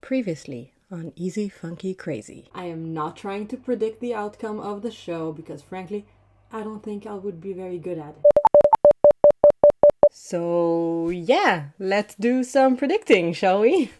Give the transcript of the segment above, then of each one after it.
Previously on Easy Funky Crazy. I am not trying to predict the outcome of the show because frankly, I don't think I would be very good at it. So yeah, let's do some predicting, shall we?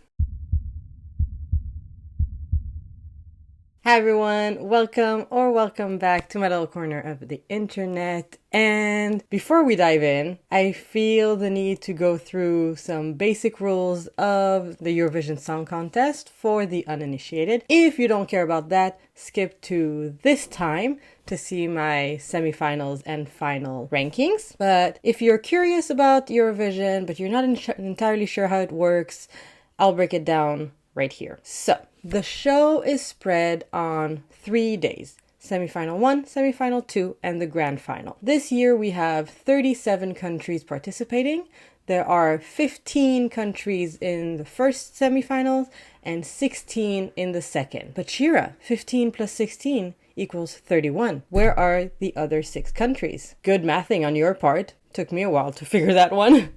Hi everyone, welcome back to my little corner of the internet. And before we dive in, I feel the need to go through some basic rules of the Eurovision Song Contest for the uninitiated. If you don't care about that, skip to this time to see my semifinals and final rankings. But if you're curious about Eurovision, but you're not entirely sure how it works, I'll break it down right here. So, the show is spread on 3 days. Semifinal 1, Semifinal 2, and the Grand Final. This year we have 37 countries participating. There are 15 countries in the first semifinals and 16 in the second. But Shira, 15 plus 16 equals 31. Where are the other 6 countries? Good mathing on your part. Took me a while to figure that one.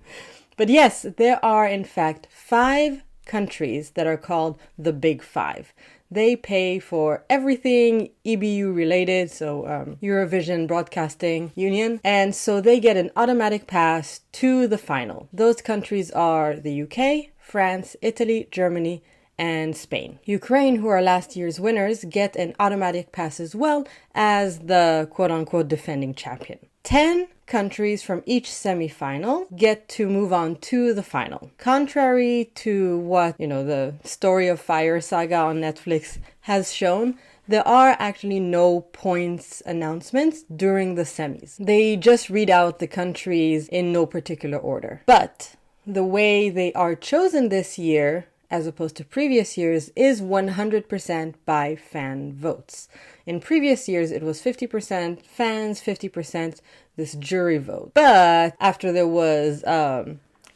But yes, there are in fact 5 countries that are called the Big Five. They pay for everything EBU related, so Eurovision Broadcasting Union, and so they get an automatic pass to the final. Those countries are the UK, France, Italy, Germany, and Spain. Ukraine, who are last year's winners, get an automatic pass as well as the quote-unquote defending champion. 10 countries from each semi-final get to move on to the final. Contrary to what, the Story of Fire saga on Netflix has shown, there are actually no points announcements during the semis. They just read out the countries in no particular order. But the way they are chosen this year, as opposed to previous years, is 100% by fan votes. In previous years, it was 50% fans, 50% this jury vote. But after there was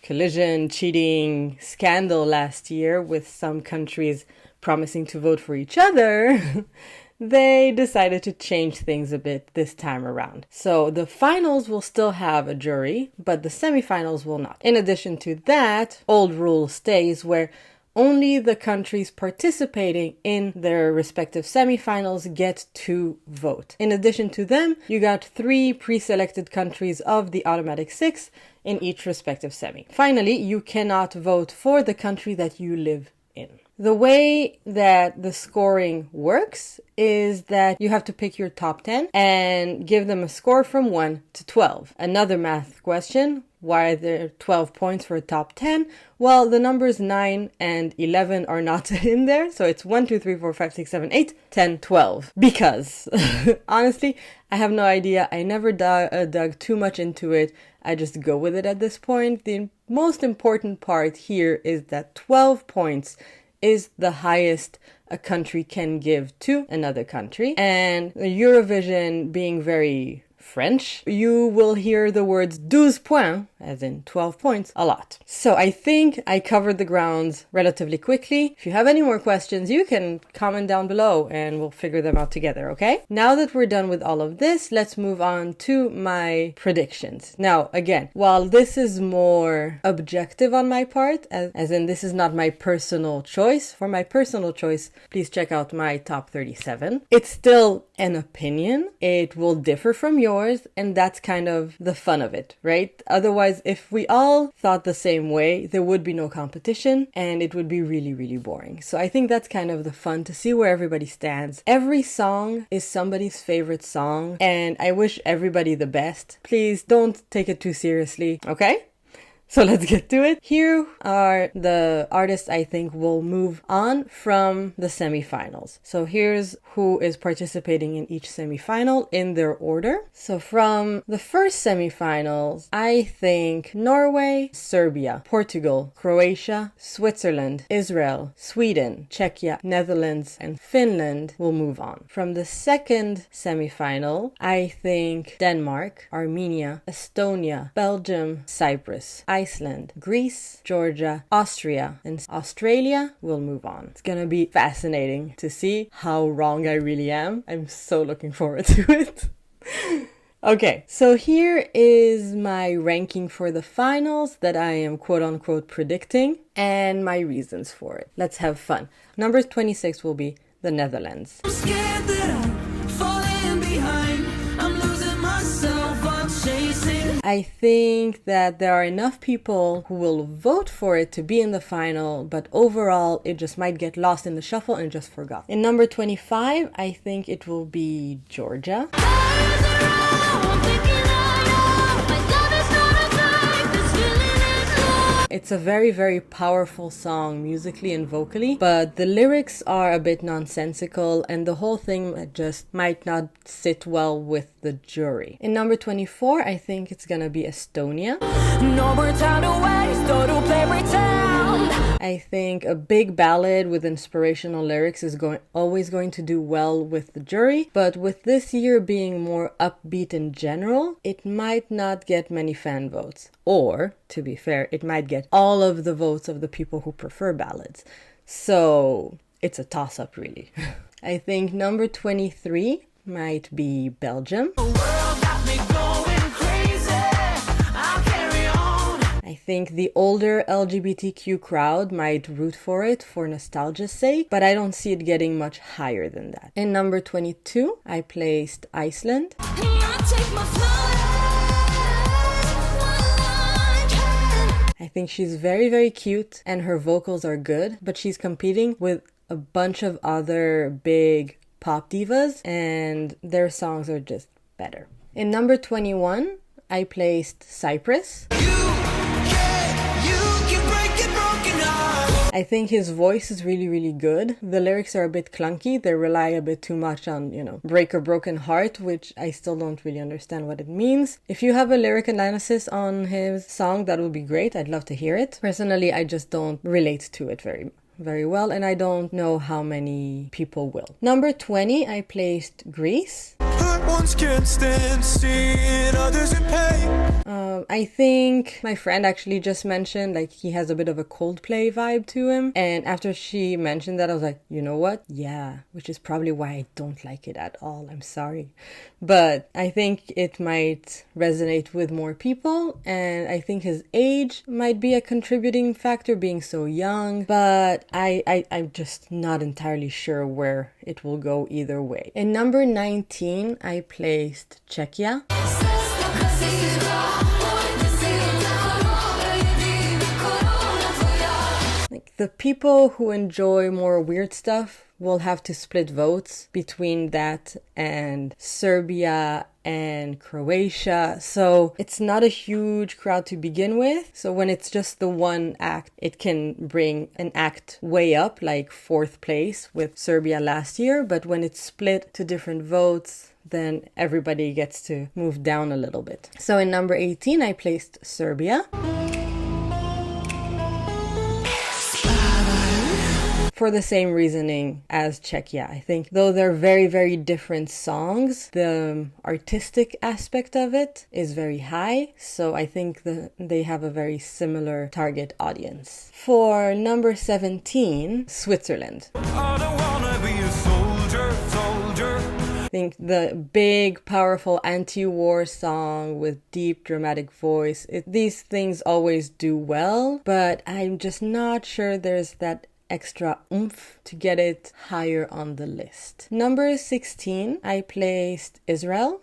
collision, cheating, scandal last year with some countries promising to vote for each other, they decided to change things a bit this time around. So the finals will still have a jury, but the semifinals will not. In addition to that, old rule stays where only the countries participating in their respective semifinals get to vote. In addition to them, you got 3 pre-selected countries of the automatic 6 in each respective semi. Finally, you cannot vote for the country that you live in. The way that the scoring works is that you have to pick your top 10 and give them a score from 1 to 12. Another math question. Why are there 12 points for a top 10? Well, the numbers 9 and 11 are not in there. So it's 1, 2, 3, 4, 5, 6, 7, 8, 10, 12. Because, honestly, I have no idea. I never dug too much into it. I just go with it at this point. The most important part here is that 12 points is the highest a country can give to another country. And Eurovision being very French, you will hear the words 12 points, as in 12 points, a lot. So I think I covered the grounds relatively quickly. If you have any more questions, you can comment down below and we'll figure them out together, okay? Now that we're done with all of this, let's move on to my predictions. Now, again, while this is more objective on my part, as in this is not my personal choice, for my personal choice, please check out my top 37. It's still an opinion. It will differ from yours. And that's kind of the fun of it, right? Otherwise, if we all thought the same way, there would be no competition and it would be really, really boring. So I think that's kind of the fun, to see where everybody stands. Every song is somebody's favorite song and I wish everybody the best. Please don't take it too seriously, okay? So let's get to it. Here are the artists I think will move on from the semifinals. So here's who is participating in each semifinal in their order. So from the first semifinals, I think Norway, Serbia, Portugal, Croatia, Switzerland, Israel, Sweden, Czechia, Netherlands, and Finland will move on. From the second semifinal, I think Denmark, Armenia, Estonia, Belgium, Cyprus, Iceland, Greece, Georgia, Austria, and Australia will move on. It's gonna be fascinating to see how wrong I really am. I'm so looking forward to it. Okay, so here is my ranking for the finals that I am quote unquote predicting and my reasons for it. Let's have fun. Number 26 will be the Netherlands. I'm scared that I'm falling behind. I'm losing myself, I'm chasing. I think that there are enough people who will vote for it to be in the final, but overall it just might get lost in the shuffle and just forgot. In number 25, I think it will be Georgia. It's a very, very powerful song musically and vocally, but the lyrics are a bit nonsensical and the whole thing just might not sit well with the jury. In number 24, I think it's gonna be Estonia. No more time to waste or to play pretend. I think a big ballad with inspirational lyrics is always going to do well with the jury, but with this year being more upbeat in general, it might not get many fan votes. Or, to be fair, it might get all of the votes of the people who prefer ballads. So, it's a toss-up really. I think number 23 might be Belgium. I think the older LGBTQ crowd might root for it for nostalgia's sake, but I don't see it getting much higher than that. In number 22, I placed Iceland. I think she's very, very cute and her vocals are good, but she's competing with a bunch of other big pop divas and their songs are just better. In number 21, I placed Cyprus. I think his voice is really, really good. The lyrics are a bit clunky. They rely a bit too much on, break a broken heart, which I still don't really understand what it means. If you have a lyric analysis on his song, that would be great. I'd love to hear it. Personally, I just don't relate to it very well, and I don't know how many people will. Number 20, I placed Greece. Can't stand seeing others in pain. I think my friend actually just mentioned he has a bit of a Coldplay vibe to him, and after she mentioned that I was like, you know what? Yeah, which is probably why I don't like it at all. I'm sorry, but I think it might resonate with more people, and I think his age might be a contributing factor, being so young, but I'm just not entirely sure where it will go either way. In number 19, I placed Czechia. The people who enjoy more weird stuff will have to split votes between that and Serbia and Croatia. So it's not a huge crowd to begin with. So when it's just the one act, it can bring an act way up, like 4th place with Serbia last year. But when it's split to different votes, then everybody gets to move down a little bit. So in number 18, I placed Serbia. For the same reasoning as Czechia. I think though they're very, very different songs, the artistic aspect of it is very high. So I think they have a very similar target audience. For number 17, Switzerland. I don't wanna be a soldier. I think the big, powerful anti-war song with deep, dramatic voice, these things always do well, but I'm just not sure there's that extra oomph to get it higher on the list. Number 16, I placed Israel.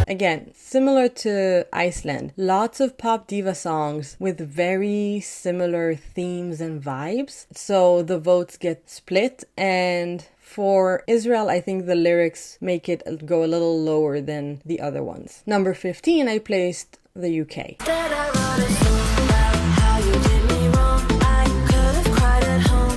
Again, similar to Iceland, lots of pop diva songs with very similar themes and vibes. So the votes get split, and for Israel, I think the lyrics make it go a little lower than the other ones. Number 15, I placed the UK.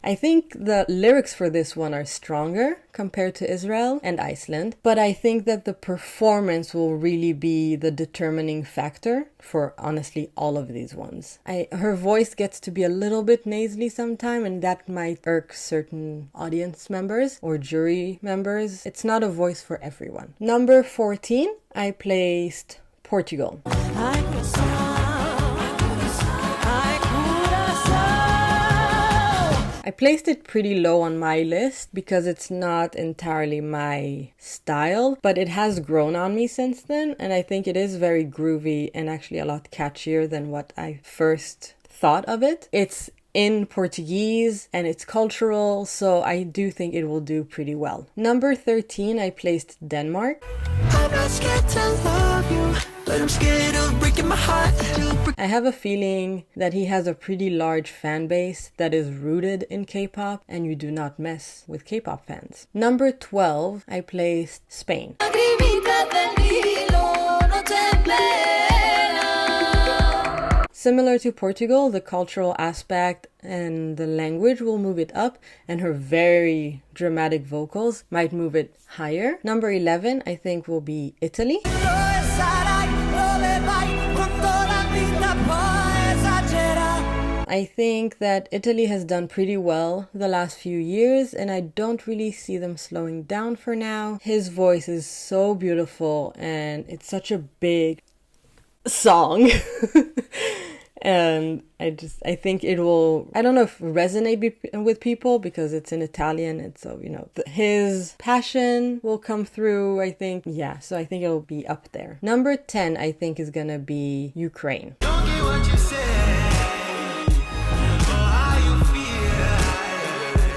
I think the lyrics for this one are stronger compared to Israel and Iceland, but I think that the performance will really be the determining factor for honestly all of these ones. Her voice gets to be a little bit nasally sometimes, and that might irk certain audience members or jury members. It's not a voice for everyone. Number 14, I placed Portugal. I placed it pretty low on my list because it's not entirely my style, but it has grown on me since then, and I think it is very groovy and actually a lot catchier than what I first thought of it. It's in Portuguese and it's cultural, so I do think it will do pretty well. Number 13, I placed Denmark. I'm not scared to love you, but I'm scared of breaking my heart. I have a feeling that he has a pretty large fan base that is rooted in K-pop, and you do not mess with K-pop fans. Number 12, I placed Spain. Similar to Portugal, the cultural aspect and the language will move it up, and her very dramatic vocals might move it higher. Number 11, I think, will be Italy. I think that Italy has done pretty well the last few years, and I don't really see them slowing down for now. His voice is so beautiful, and it's such a big song. And I think it will, I don't know if resonate with people because it's in Italian, and so, you know, his passion will come through, I think. Yeah, so I think it'll be up there. Number 10, I think, is gonna be Ukraine. Don't get what you say, or how you feel.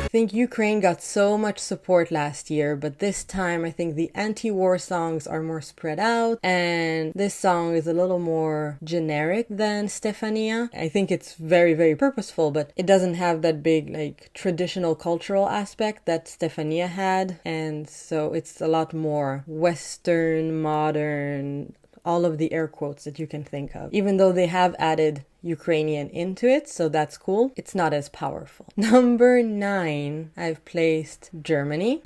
I think Ukraine got so much support last year, but this time I think the anti-war songs are more spread out, and this song is a little more generic than Stefania. I think it's very, very purposeful, but it doesn't have that big, like, traditional cultural aspect that Stefania had, and so it's a lot more Western, modern, all of the air quotes that you can think of. Even though they have added Ukrainian into it, so that's cool, it's not as powerful. Number 9, I've placed Germany.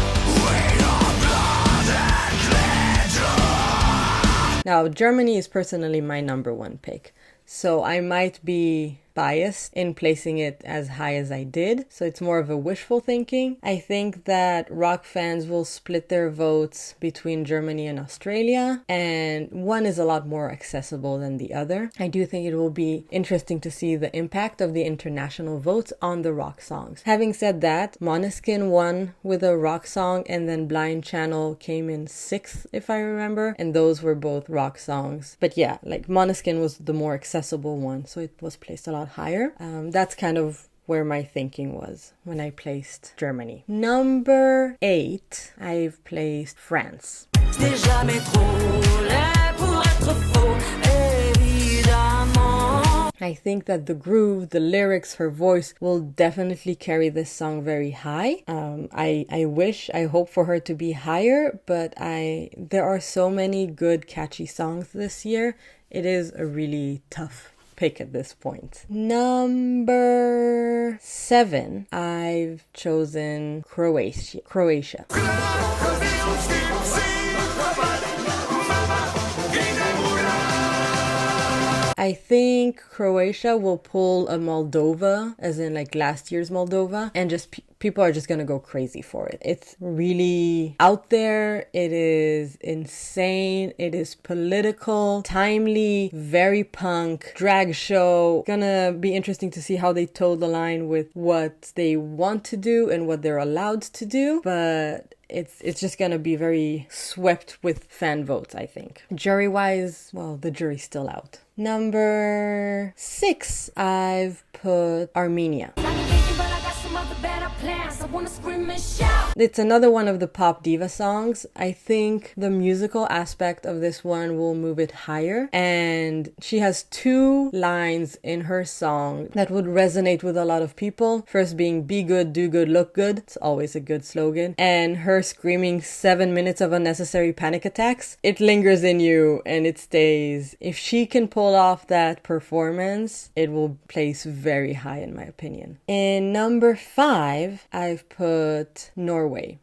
Now, Germany is personally my number 1 pick, so I might be biased in placing it as high as I did, so it's more of a wishful thinking. I think that rock fans will split their votes between Germany and Australia, and one is a lot more accessible than the other. I do think it will be interesting to see the impact of the international votes on the rock songs. Having said that, Måneskin won with a rock song, and then Blind Channel came in 6th, if I remember, and those were both rock songs. But yeah, like, Måneskin was the more accessible one, so it was placed a lot higher. That's kind of where my thinking was when I placed Germany. Number 8, I've placed France. I think that the groove, the lyrics, her voice will definitely carry this song very high. I hope for her to be higher, but there are so many good catchy songs this year. It is a really tough pick at this point. Number 7, I've chosen Croatia. I think Croatia will pull a Moldova, as in like last year's Moldova, and just people are just gonna go crazy for it. It's really out there, it is insane, it is political, timely, very punk, drag show. Gonna be interesting to see how they toe the line with what they want to do and what they're allowed to do, but it's just gonna be very swept with fan votes, I think. Jury-wise, well, the jury's still out. Number 6, I've put Armenia. It's another one of the pop diva songs. I think the musical aspect of this one will move it higher, and she has 2 lines in her song that would resonate with a lot of people. First being "Be good, do good, look good." It's always a good slogan. And her screaming 7 minutes of unnecessary panic attacks. It lingers in you and it stays. If she can pull off that performance, it will place very high in my opinion. In number 5, I've put Norway.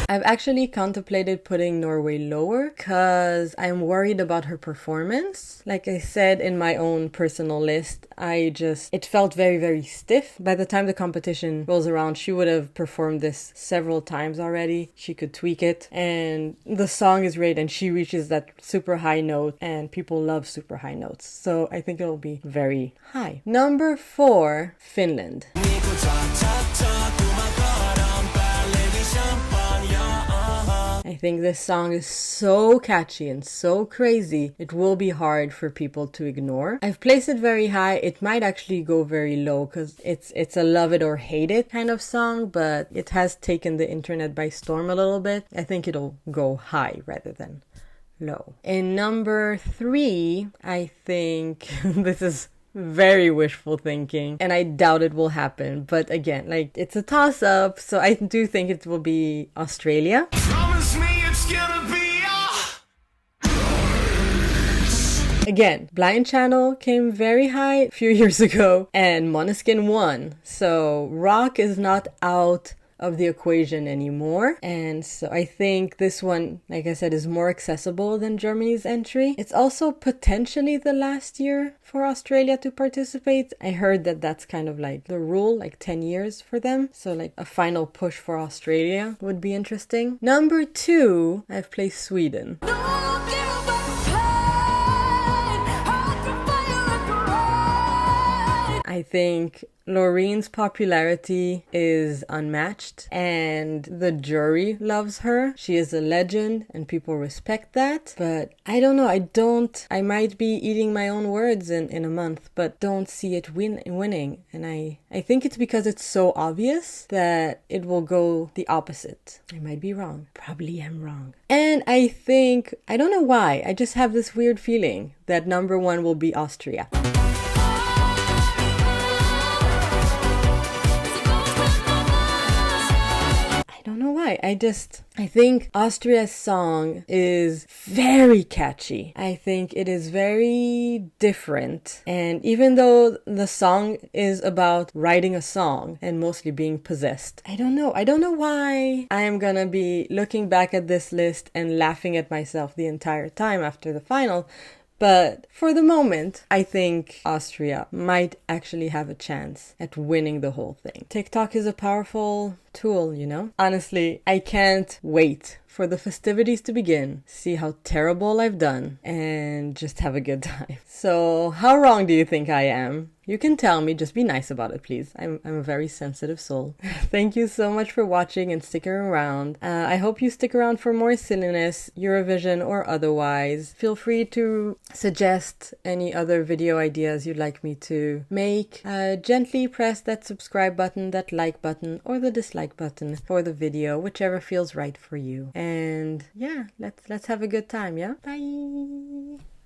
I I've actually contemplated putting Norway lower because I'm worried about her performance. Like I said in my own personal list, it felt very, very stiff. By the time the competition rolls around, she would have performed this several times already. She could tweak it, and the song is great, and she reaches that super high note, and people love super high notes. So I think it'll be very high. Number 4, Finland. I think this song is so catchy and so crazy, it will be hard for people to ignore. I've placed it very high. It might actually go very low because it's a love it or hate it kind of song, but it has taken the internet by storm a little bit. I think it'll go high rather than low. In number 3, I think this is very wishful thinking, and I doubt it will happen. But again, like, it's a toss-up, so I do think it will be Australia. Promise me it's gonna be Again, Blind Channel came very high a few years ago, and Måneskin won. So rock is not out of the equation anymore, and so I think this one, like I said, is more accessible than Germany's entry. It's also potentially the last year for Australia to participate. I heard that that's kind of like the rule, like 10 years for them, so like a final push for Australia would be interesting. Number 2, I've placed Sweden. I think Loreen's popularity is unmatched, and the jury loves her. She is a legend and people respect that. But I don't know, I might be eating my own words in a month, but don't see it winning. And I think it's because it's so obvious that it will go the opposite. I might be wrong. Probably am wrong. And I think, I don't know why, I just have this weird feeling that number 1 will be Austria. I don't know why. I think Austria's song is very catchy. I think it is very different. And even though the song is about writing a song and mostly being possessed, I don't know why I am gonna be looking back at this list and laughing at myself the entire time after the final. But for the moment, I think Austria might actually have a chance at winning the whole thing. TikTok is a powerful tool, you know? Honestly, I can't wait for the festivities to begin, see how terrible I've done, and just have a good time. So, how wrong do you think I am? You can tell me, just be nice about it, please. I'm a very sensitive soul. Thank you so much for watching and sticking around. I hope you stick around for more silliness, Eurovision or otherwise. Feel free to suggest any other video ideas you'd like me to make. Gently press that subscribe button, that like button, or the dislike button for the video, whichever feels right for you. And yeah, let's have a good time, yeah? Bye!